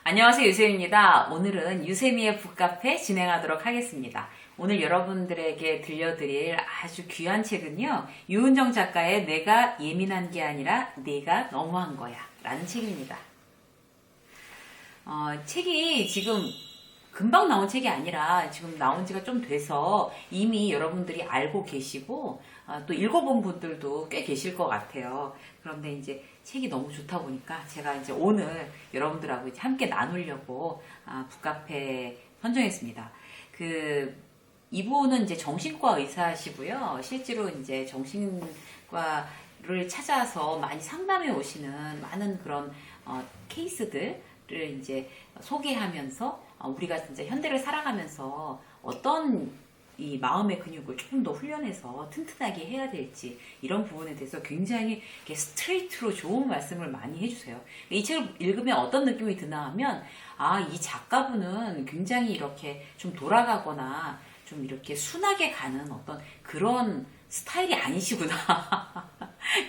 안녕하세요, 유세미입니다. 오늘은 유세미의 북카페 진행하도록 하겠습니다. 오늘 여러분들에게 들려드릴 아주 귀한 책은요, 유은정 작가의 내가 예민한 게 아니라 내가 너무한 거야 라는 책입니다. 책이 지금 금방 나온 책이 아니라 지금 나온 지가 좀 돼서 이미 여러분들이 알고 계시고 또 읽어본 분들도 꽤 계실 것 같아요. 그런데 이제 책이 너무 좋다 보니까 제가 이제 오늘 여러분들하고 이제 함께 나누려고 북카페 선정했습니다. 이분은 이제 정신과 의사시고요. 실제로 이제 정신과를 찾아서 많이 상담해 오시는 많은 그런 케이스들을 이제 소개하면서 우리가 진짜 현대를 살아가면서 어떤 이 마음의 근육을 조금 더 훈련해서 튼튼하게 해야 될지 이런 부분에 대해서 굉장히 스트레이트로 좋은 말씀을 많이 해주세요. 이 책을 읽으면 어떤 느낌이 드나 하면 이 작가분은 굉장히 이렇게 좀 돌아가거나 좀 이렇게 순하게 가는 어떤 그런 스타일이 아니시구나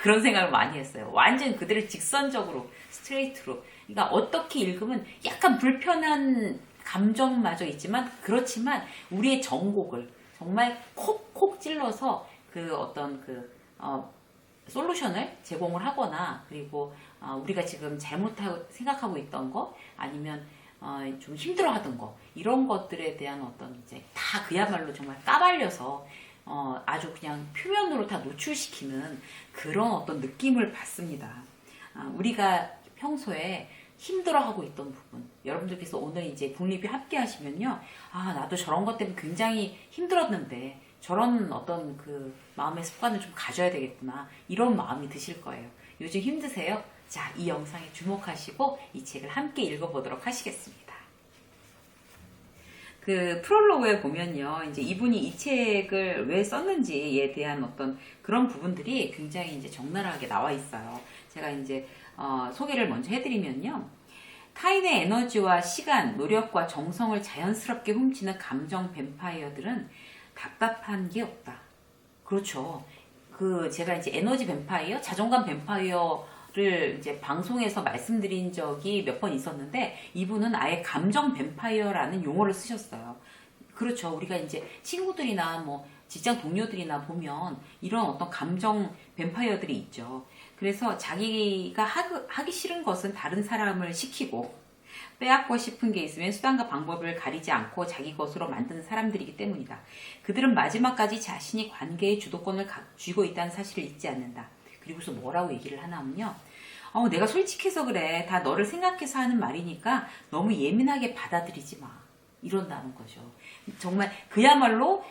그런 생각을 많이 했어요. 완전 그대로 직선적으로 스트레이트로, 그러니까 어떻게 읽으면 약간 불편한 감정마저 있지만 그렇지만 우리의 정곡을 정말 콕콕 찔러서 솔루션을 제공을 하거나, 그리고 우리가 지금 잘못하고 생각하고 있던 거 아니면 좀 힘들어하던 거 이런 것들에 대한 어떤 이제 다 그야말로 정말 까발려서 아주 그냥 표면으로 다 노출시키는 그런 어떤 느낌을 받습니다. 우리가 평소에 힘들어하고 있던 부분, 여러분들께서 오늘 이제 북리뷰 함께 하시면요, 나도 저런 것 때문에 굉장히 힘들었는데 저런 어떤 그 마음의 습관을 좀 가져야 되겠구나 이런 마음이 드실 거예요. 요즘 힘드세요? 자, 이 영상에 주목하시고 이 책을 함께 읽어보도록 하시겠습니다. 그 프롤로그에 보면요, 이제 이분이 이 책을 왜 썼는지에 대한 어떤 그런 부분들이 굉장히 이제 적나라하게 나와 있어요. 제가 이제 소개를 먼저 해드리면요, 타인의 에너지와 시간, 노력과 정성을 자연스럽게 훔치는 감정 뱀파이어들은 답답한 게 없다. 그렇죠. 제가 이제 에너지 뱀파이어, 자존감 뱀파이어를 이제 방송에서 말씀드린 적이 몇 번 있었는데, 이분은 아예 감정 뱀파이어라는 용어를 쓰셨어요. 그렇죠. 우리가 이제 친구들이나 뭐 직장 동료들이나 보면 이런 어떤 감정 뱀파이어들이 있죠. 그래서 자기가 하기 싫은 것은 다른 사람을 시키고, 빼앗고 싶은 게 있으면 수단과 방법을 가리지 않고 자기 것으로 만드는 사람들이기 때문이다. 그들은 마지막까지 자신이 관계의 주도권을 쥐고 있다는 사실을 잊지 않는다. 그리고서 뭐라고 얘기를 하냐면요, 내가 솔직해서 그래. 다 너를 생각해서 하는 말이니까 너무 예민하게 받아들이지 마. 이런다는 거죠. 정말 그야말로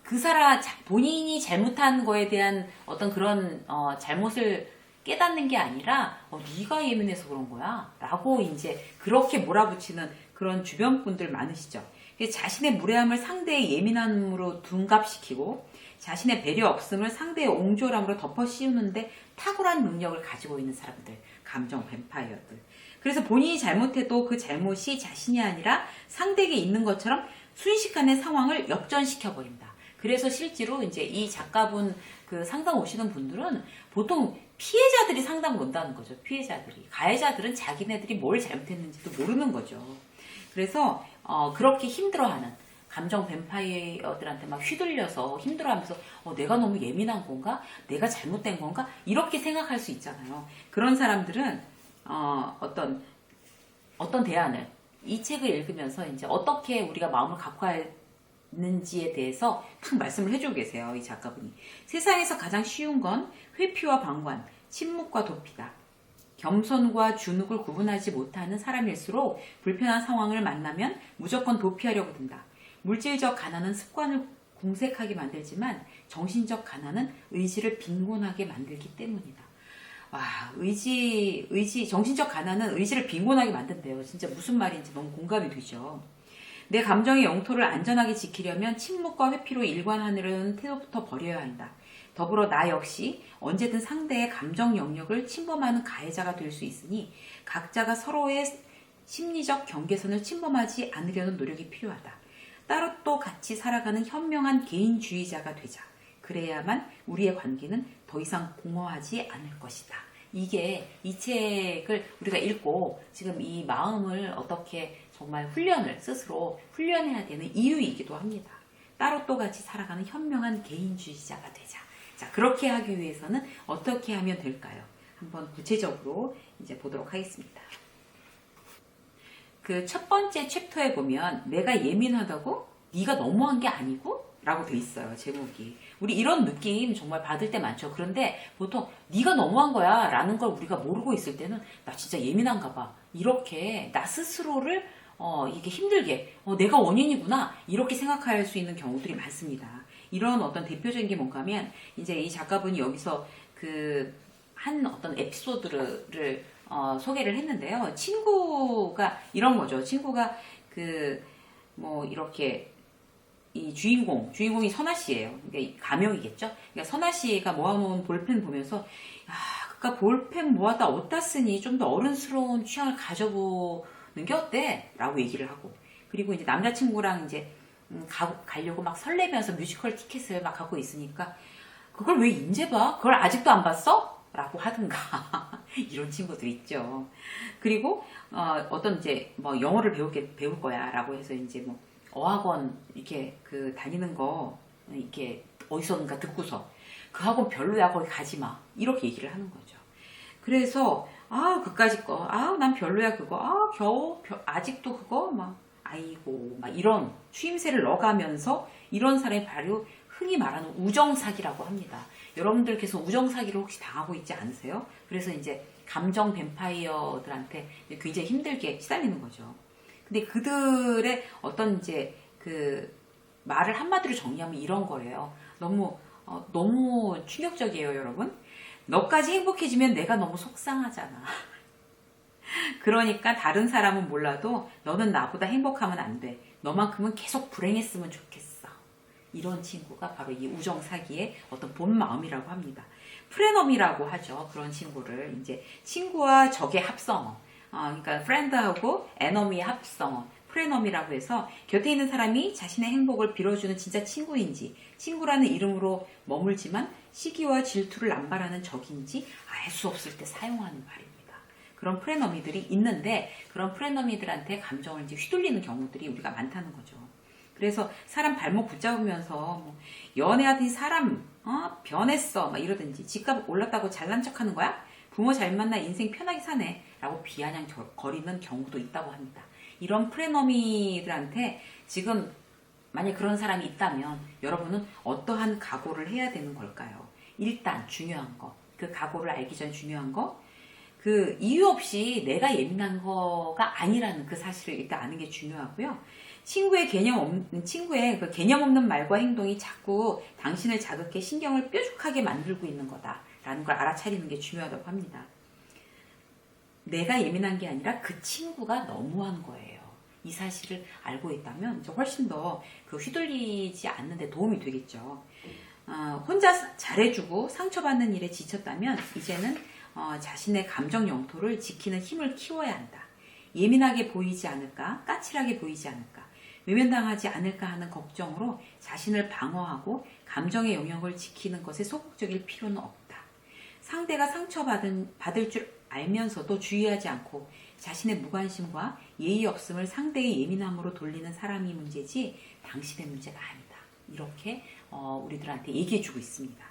그 사람 본인이 잘못한 거에 대한 어떤 그런 잘못을 깨닫는 게 아니라 네가 예민해서 그런 거야 라고 이제 그렇게 몰아붙이는 그런 주변 분들 많으시죠. 자신의 무례함을 상대의 예민함으로 둔갑시키고 자신의 배려 없음을 상대의 옹졸함으로 덮어 씌우는데 탁월한 능력을 가지고 있는 사람들, 감정 뱀파이어들. 그래서 본인이 잘못해도 그 잘못이 자신이 아니라 상대에게 있는 것처럼 순식간에 상황을 역전시켜 버린다. 그래서 실제로 이제 이 작가분 그 상담 오시는 분들은 보통 피해자들이 상담 온다는 거죠. 피해자들이. 가해자들은 자기네들이 뭘 잘못했는지도 모르는 거죠. 그래서 그렇게 힘들어하는 감정 뱀파이어들한테 막 휘둘려서 힘들어하면서 내가 너무 예민한 건가? 내가 잘못된 건가? 이렇게 생각할 수 있잖아요. 그런 사람들은 어떤 대안을 이 책을 읽으면서 이제 어떻게 우리가 마음을 갖고 있는지에 대해서 딱 말씀을 해주고 계세요. 이 작가분이. 세상에서 가장 쉬운 건 회피와 방관, 침묵과 도피다. 겸손과 주눅을 구분하지 못하는 사람일수록 불편한 상황을 만나면 무조건 도피하려고 든다. 물질적 가난은 습관을 궁색하게 만들지만 정신적 가난은 의지를 빈곤하게 만들기 때문이다. 와, 정신적 가난은 의지를 빈곤하게 만든대요. 진짜 무슨 말인지 너무 공감이 되죠. 내 감정의 영토를 안전하게 지키려면 침묵과 회피로 일관하려는 태도부터 버려야 한다. 더불어 나 역시 언제든 상대의 감정 영역을 침범하는 가해자가 될 수 있으니 각자가 서로의 심리적 경계선을 침범하지 않으려는 노력이 필요하다. 따로 또 같이 살아가는 현명한 개인주의자가 되자. 그래야만 우리의 관계는 더 이상 공허하지 않을 것이다. 이게 이 책을 우리가 읽고 지금 이 마음을 어떻게 정말 훈련을 스스로 훈련해야 되는 이유이기도 합니다. 따로 또 같이 살아가는 현명한 개인주의자가 되자. 자, 그렇게 하기 위해서는 어떻게 하면 될까요? 한번 구체적으로 이제 보도록 하겠습니다. 그 첫 번째 챕터에 보면 내가 예민하다고? 네가 너무한 게 아니고? 라고 돼 있어요. 제목이. 우리 이런 느낌 정말 받을 때 많죠. 그런데 보통 네가 너무한 거야 라는 걸 우리가 모르고 있을 때는 나 진짜 예민한가 봐. 이렇게 나 스스로를 이게 힘들게 내가 원인이구나 이렇게 생각할 수 있는 경우들이 많습니다. 이런 어떤 대표적인 게 뭔가 하면 이제 이 작가분이 여기서 그 한 어떤 에피소드를 소개를 했는데요. 친구가 이런 거죠. 친구가 그 뭐 이렇게 이 주인공이 선아 씨예요. 그러니까 가명이겠죠. 그러니까 선아 씨가 모아놓은 볼펜 보면서 그니까 볼펜 모아다 어디다 쓰니 좀 더 어른스러운 취향을 가져보는 게 어때? 라고 얘기를 하고 그리고 이제 남자친구랑 이제 가려고 막 설레면서 뮤지컬 티켓을 막 갖고 있으니까 그걸 왜 이제 봐? 그걸 아직도 안 봤어? 라고 하든가 이런 친구들 있죠. 그리고 어떤 이제 뭐 영어를 배울 거야 라고 해서 이제 뭐 어학원 이렇게 그 다니는 거 이렇게 어디선가 듣고서 그 학원 별로야 거기 가지 마 이렇게 얘기를 하는 거죠. 그래서 그까짓 거 난 별로야 그거 겨우 아직도 그거 막 아이고 막 이런 추임새를 넣어가면서 이런 사람이 바로 흔히 말하는 우정사기라고 합니다. 여러분들께서 우정사기를 혹시 당하고 있지 않으세요? 그래서 이제 감정 뱀파이어들한테 굉장히 힘들게 시달리는 거죠. 근데 그들의 어떤 이제 그 말을 한마디로 정리하면 이런 거예요. 너무 충격적이에요, 여러분. 너까지 행복해지면 내가 너무 속상하잖아. 그러니까 다른 사람은 몰라도 너는 나보다 행복하면 안 돼. 너만큼은 계속 불행했으면 좋겠어. 이런 친구가 바로 이 우정사기의 어떤 본 마음이라고 합니다. 프레넘이라고 하죠. 그런 친구를 이제 친구와 적의 합성어. 그러니까 프렌드하고 에너미의 합성어. 프레넘이라고 해서 곁에 있는 사람이 자신의 행복을 빌어주는 진짜 친구인지 친구라는 이름으로 머물지만 시기와 질투를 남발하는 적인지 알 수 없을 때 사용하는 말입니다. 그런 프레너미들이 있는데 그런 프레너미들한테 감정을 이제 휘둘리는 경우들이 우리가 많다는 거죠. 그래서 사람 발목 붙잡으면서 뭐 연애하더니 사람 변했어 막 이러든지 집값 올랐다고 잘난 척하는 거야? 부모 잘 만나 인생 편하게 사네 라고 비아냥거리는 경우도 있다고 합니다. 이런 프레너미들한테 지금 만약 그런 사람이 있다면 여러분은 어떠한 각오를 해야 되는 걸까요? 일단 중요한 거, 그 각오를 알기 전 중요한 거, 그 이유 없이 내가 예민한 거가 아니라는 그 사실을 일단 아는 게 중요하고요. 친구의 그 개념 없는 말과 행동이 자꾸 당신을 자극해 신경을 뾰족하게 만들고 있는 거다라는 걸 알아차리는 게 중요하다고 합니다. 내가 예민한 게 아니라 그 친구가 너무한 거예요. 이 사실을 알고 있다면 이제 훨씬 더 그 휘둘리지 않는 데 도움이 되겠죠. 혼자 잘해주고 상처받는 일에 지쳤다면 이제는 자신의 감정 영토를 지키는 힘을 키워야 한다. 예민하게 보이지 않을까? 까칠하게 보이지 않을까? 외면당하지 않을까 하는 걱정으로 자신을 방어하고 감정의 영역을 지키는 것에 소극적일 필요는 없다. 상대가 받을 줄 알면서도 주의하지 않고 자신의 무관심과 예의 없음을 상대의 예민함으로 돌리는 사람이 문제지 당신의 문제가 아니다. 이렇게 우리들한테 얘기해주고 있습니다.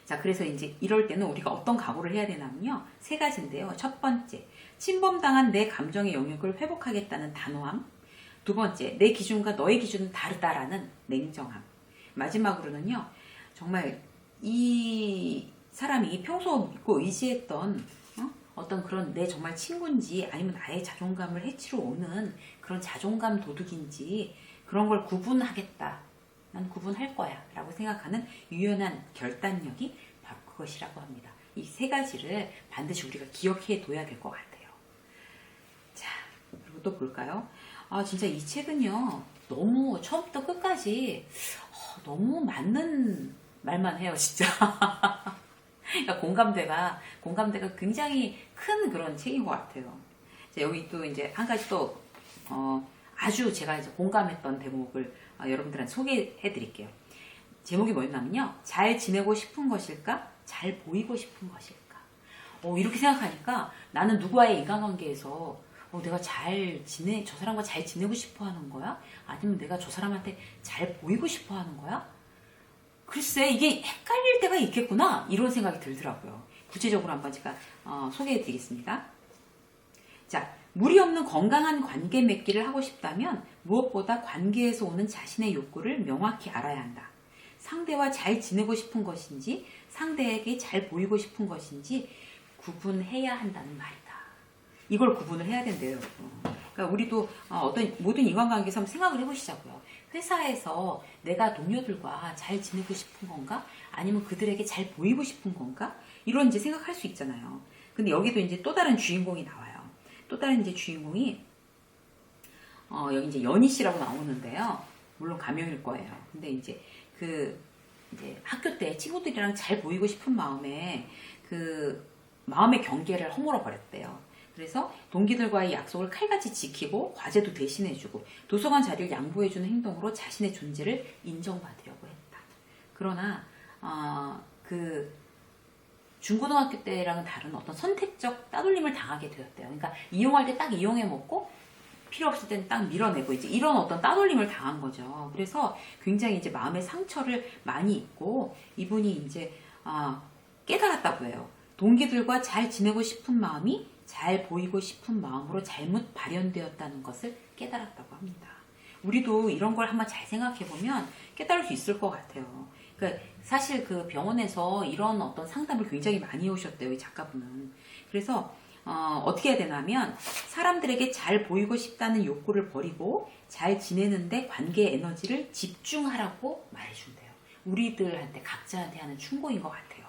자, 그래서 이제 이럴 때는 우리가 어떤 각오를 해야 되냐면요. 3가지인데요. 첫 번째, 침범당한 내 감정의 영역을 회복하겠다는 단호함. 두 번째, 내 기준과 너의 기준은 다르다라는 냉정함. 마지막으로는요. 정말 이 사람이 평소 믿고 의지했던 어떤 그런 내 정말 친구인지 아니면 나의 자존감을 해치러 오는 그런 자존감 도둑인지 그런 걸 구분하겠다. 난 구분할 거야 라고 생각하는 유연한 결단력이 바로 그것이라고 합니다. 이 3가지를 반드시 우리가 기억해 둬야 될 것 같아요. 자, 그리고 또 볼까요? 진짜 이 책은요 너무 처음부터 끝까지 너무 맞는 말만 해요 진짜. 그러니까 공감대가 굉장히 큰 그런 책인 것 같아요. 자, 여기 또 이제 한 가지 또 아주 제가 이제 공감했던 대목을 여러분들한테 소개해 드릴게요. 제목이 뭐였냐면요. 잘 지내고 싶은 것일까? 잘 보이고 싶은 것일까? 이렇게 생각하니까 나는 누구와의 인간관계에서 내가 저 사람과 잘 지내고 싶어 하는 거야? 아니면 내가 저 사람한테 잘 보이고 싶어 하는 거야? 글쎄, 이게 헷갈릴 때가 있겠구나. 이런 생각이 들더라고요. 구체적으로 한번 제가 소개해 드리겠습니다. 자, 무리 없는 건강한 관계 맺기를 하고 싶다면 무엇보다 관계에서 오는 자신의 욕구를 명확히 알아야 한다. 상대와 잘 지내고 싶은 것인지 상대에게 잘 보이고 싶은 것인지 구분해야 한다는 말이다. 이걸 구분을 해야 된대요, 여러분. 그러니까 우리도 모든 인간관계에서 한번 생각을 해보시자고요. 회사에서 내가 동료들과 잘 지내고 싶은 건가? 아니면 그들에게 잘 보이고 싶은 건가? 이런 이제 생각할 수 있잖아요. 근데 여기도 이제 또 다른 주인공이 나와요. 또 다른 이제 주인공이 여기 이제 연희 씨라고 나오는데요. 물론 가명일 거예요. 근데 이제 이제 학교 때 친구들이랑 잘 보이고 싶은 마음에 마음의 경계를 허물어 버렸대요. 그래서 동기들과의 약속을 칼같이 지키고 과제도 대신해주고 도서관 자료를 양보해주는 행동으로 자신의 존재를 인정받으려고 했다. 그러나 중고등학교 때랑은 다른 어떤 선택적 따돌림을 당하게 되었대요. 그러니까 이용할 때 딱 이용해 먹고 필요 없을 때는 딱 밀어내고 이제 이런 어떤 따돌림을 당한 거죠. 그래서 굉장히 이제 마음의 상처를 많이 입고 이분이 이제 깨달았다고 해요. 동기들과 잘 지내고 싶은 마음이 잘 보이고 싶은 마음으로 잘못 발현되었다는 것을 깨달았다고 합니다. 우리도 이런 걸 한번 잘 생각해보면 깨달을 수 있을 것 같아요. 그러니까 사실 그 병원에서 이런 어떤 상담을 굉장히 많이 오셨대요, 이 작가분은. 그래서 어떻게 해야 되냐면 사람들에게 잘 보이고 싶다는 욕구를 버리고 잘 지내는데 관계 에너지를 집중하라고 말해준대요. 우리들한테 각자한테 하는 충고인 것 같아요.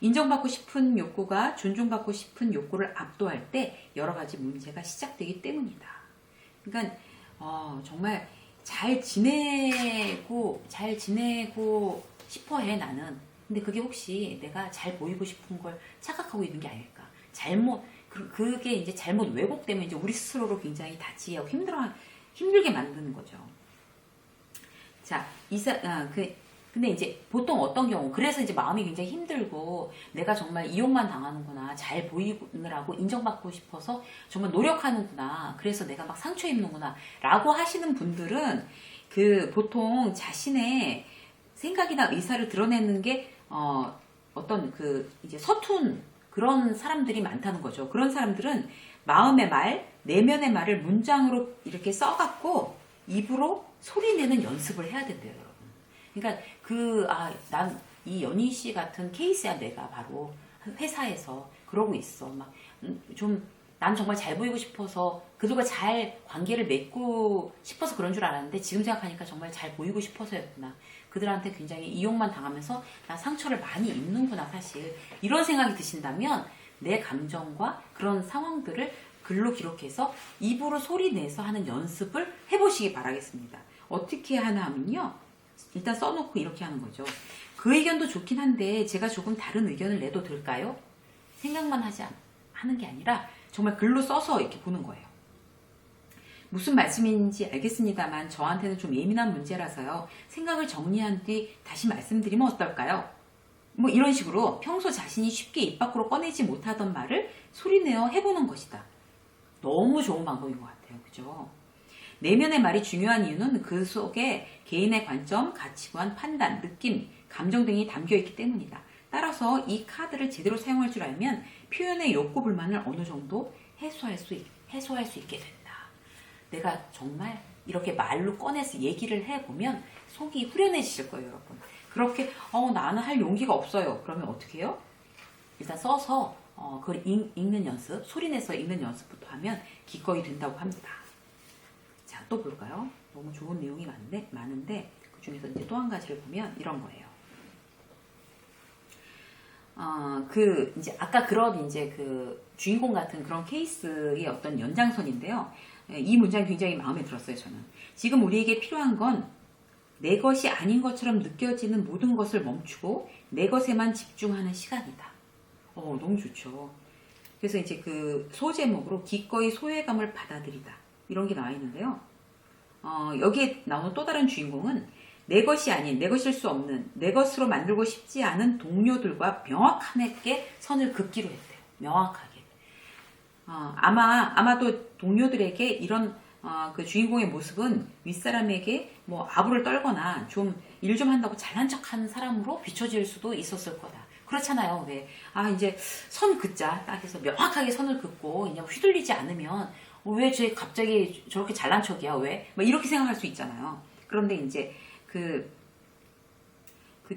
인정받고 싶은 욕구가 존중받고 싶은 욕구를 압도할 때 여러 가지 문제가 시작되기 때문이다. 그러니까 정말 잘 지내고 싶어해 나는. 근데 그게 혹시 내가 잘 보이고 싶은 걸 착각하고 있는 게 아닐까? 그게 이제 잘못 왜곡되면 이제 우리 스스로로 굉장히 다치고 힘들게 만드는 거죠. 자, 근데 이제 보통 어떤 경우, 그래서 이제 마음이 굉장히 힘들고 내가 정말 이용만 당하는구나, 잘 보이느라고 인정받고 싶어서 정말 노력하는구나, 그래서 내가 막 상처 입는구나 라고 하시는 분들은 보통 자신의 생각이나 의사를 드러내는 게 어떤 이제 서툰 그런 사람들이 많다는 거죠. 그런 사람들은 마음의 말, 내면의 말을 문장으로 이렇게 써갖고 입으로 소리내는 연습을 해야 된대요, 여러분. 그러니까 난 이 연희 씨 같은 케이스야. 내가 바로 회사에서 그러고 있어. 난 정말 잘 보이고 싶어서 그들과 잘 관계를 맺고 싶어서 그런 줄 알았는데 지금 생각하니까 정말 잘 보이고 싶어서였구나. 그들한테 굉장히 이용만 당하면서 나 상처를 많이 입는구나, 사실. 이런 생각이 드신다면 내 감정과 그런 상황들을 글로 기록해서 입으로 소리 내서 하는 연습을 해보시기 바라겠습니다. 어떻게 하나 하면요, 일단 써놓고 이렇게 하는 거죠. 그 의견도 좋긴 한데 제가 조금 다른 의견을 내도 될까요? 생각만 하는 게 아니라 정말 글로 써서 이렇게 보는 거예요. 무슨 말씀인지 알겠습니다만 저한테는 좀 예민한 문제라서요. 생각을 정리한 뒤 다시 말씀드리면 어떨까요? 이런 식으로 평소 자신이 쉽게 입 밖으로 꺼내지 못하던 말을 소리내어 해보는 것이다. 너무 좋은 방법인 것 같아요. 그죠? 내면의 말이 중요한 이유는 그 속에 개인의 관점, 가치관, 판단, 느낌, 감정 등이 담겨있기 때문이다. 따라서 이 카드를 제대로 사용할 줄 알면 표현의 욕구 불만을 어느 정도 해소할 수 있게 된다. 내가 정말 이렇게 말로 꺼내서 얘기를 해보면 속이 후련해지실 거예요, 여러분. 그렇게 나는 할 용기가 없어요. 그러면 어떻게 해요? 일단 써서 그걸 읽는 연습, 소리내서 읽는 연습부터 하면 기꺼이 된다고 합니다. 자, 또 볼까요? 너무 좋은 내용이 많은데 그 중에서 이제 또 한 가지를 보면 이런 거예요. 이제 아까 그런 이제 주인공 같은 그런 케이스의 어떤 연장선인데요. 이 문장이 굉장히 마음에 들었어요, 저는. 지금 우리에게 필요한 건 내 것이 아닌 것처럼 느껴지는 모든 것을 멈추고 내 것에만 집중하는 시간이다. 너무 좋죠. 그래서 이제 소제목으로 기꺼이 소외감을 받아들이다. 이런 게 나와 있는데요. 여기에 나오는 또 다른 주인공은 내 것이 아닌, 내 것일 수 없는, 내 것으로 만들고 싶지 않은 동료들과 명확하게 선을 긋기로 했대요. 명확하게. 아마도 동료들에게 이런 그 주인공의 모습은 윗사람에게 뭐 아부를 떨거나 좀 일 좀 한다고 잘난 척하는 사람으로 비춰질 수도 있었을 거다. 그렇잖아요. 왜? 이제 선 긋자. 딱 해서 명확하게 선을 긋고 그냥 휘둘리지 않으면 왜 쟤 갑자기 저렇게 잘난 척이야? 왜? 뭐 이렇게 생각할 수 있잖아요. 그런데 이제 그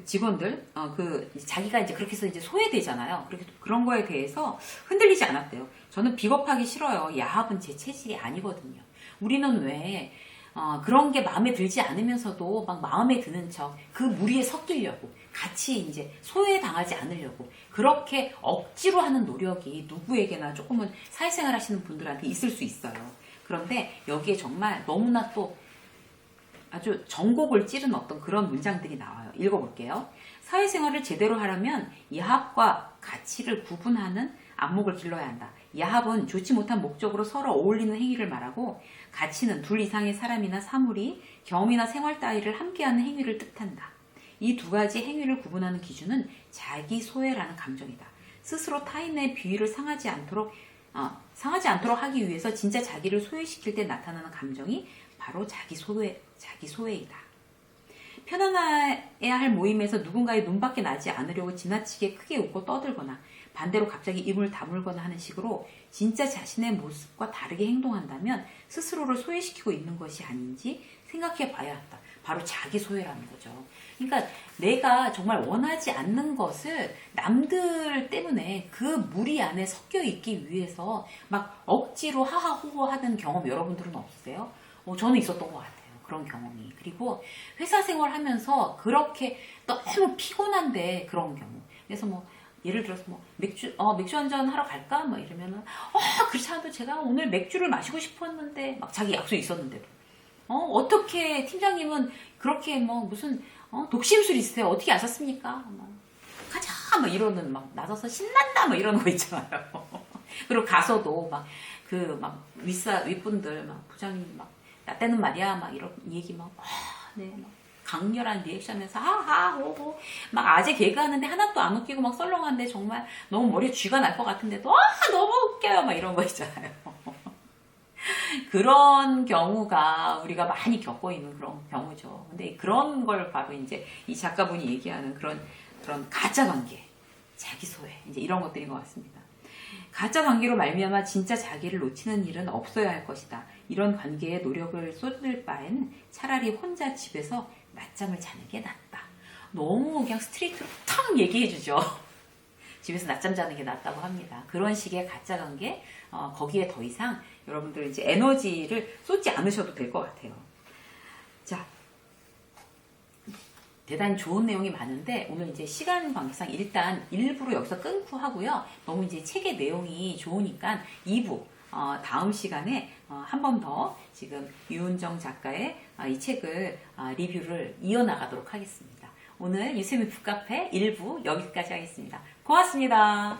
직원들, 자기가 이제 그렇게 해서 이제 소외되잖아요. 그런 거에 대해서 흔들리지 않았대요. 저는 비겁하기 싫어요. 야합은 제 체질이 아니거든요. 우리는 왜, 그런 게 마음에 들지 않으면서도 막 마음에 드는 척, 그 무리에 섞이려고, 같이 이제 소외당하지 않으려고, 그렇게 억지로 하는 노력이 누구에게나 조금은 사회생활 하시는 분들한테 있을 수 있어요. 그런데 여기에 정말 너무나 또 아주 전곡을 찌른 어떤 그런 문장들이 나와요. 읽어볼게요. 사회생활을 제대로 하려면 야합과 가치를 구분하는 안목을 길러야 한다. 야합은 좋지 못한 목적으로 서로 어울리는 행위를 말하고, 가치는 둘 이상의 사람이나 사물이 경험이나 생활 따위를 함께하는 행위를 뜻한다. 이 두 가지 행위를 구분하는 기준은 자기 소외라는 감정이다. 스스로 타인의 비위를 상하지 않도록 하기 위해서 진짜 자기를 소외시킬 때 나타나는 감정이 바로 자기 소외이다. 편안해야 할 모임에서 누군가의 눈밖에 나지 않으려고 지나치게 크게 웃고 떠들거나, 반대로 갑자기 입을 다물거나 하는 식으로 진짜 자신의 모습과 다르게 행동한다면 스스로를 소외시키고 있는 것이 아닌지 생각해 봐야 한다. 바로 자기 소외라는 거죠. 그러니까 내가 정말 원하지 않는 것을 남들 때문에 그 무리 안에 섞여 있기 위해서 막 억지로 하하호호 하는 경험 여러분들은 없으세요? 저는 있었던 것 같아요. 그런 경험이. 그리고 회사 생활 하면서 그렇게 너무 피곤한데 그런 경우. 그래서 뭐 예를 들어서 뭐 맥주 한잔 하러 갈까? 뭐 이러면은 그렇지 않아도 제가 오늘 맥주를 마시고 싶었는데, 막 자기 약속이 있었는데도 어떻게 팀장님은 그렇게 뭐 무슨 독심술이 있으세요? 어떻게 아셨습니까? 가자! 막 이러는, 막 나서서 신난다! 막 이러는 거 있잖아요. 그리고 가서도 윗분들, 부장님 나 때는 말이야, 막 이런 얘기 네, 강렬한 리액션에서 하하호호 막 아재 개그하는데 하나도 안 웃기고 막 썰렁한데 정말 너무 머리에 쥐가 날 것 같은데도 너무 웃겨요, 막 이런 거 있잖아요. 그런 경우가 우리가 많이 겪고 있는 그런 경우죠. 근데 그런 걸 바로 이제 이 작가분이 얘기하는 그런 가짜 관계, 자기 소외, 이제 이런 것들인 것 같습니다. 가짜 관계로 말미암아 진짜 자기를 놓치는 일은 없어야 할 것이다. 이런 관계에 노력을 쏟을 바에는 차라리 혼자 집에서 낮잠을 자는 게 낫다. 너무 그냥 스트레이트로 탁 얘기해주죠. 집에서 낮잠 자는 게 낫다고 합니다. 그런 식의 가짜 관계, 거기에 더 이상 여러분들 이제 에너지를 쏟지 않으셔도 될 것 같아요. 자, 대단히 좋은 내용이 많은데 오늘 이제 시간 관계상 일단 1부로 여기서 끊고 하고요. 너무 이제 책의 내용이 좋으니까 2부 다음 시간에 한 번 더 지금 유은정 작가의 이 책을 리뷰를 이어나가도록 하겠습니다. 오늘 유세미 북카페 1부 여기까지 하겠습니다. 고맙습니다.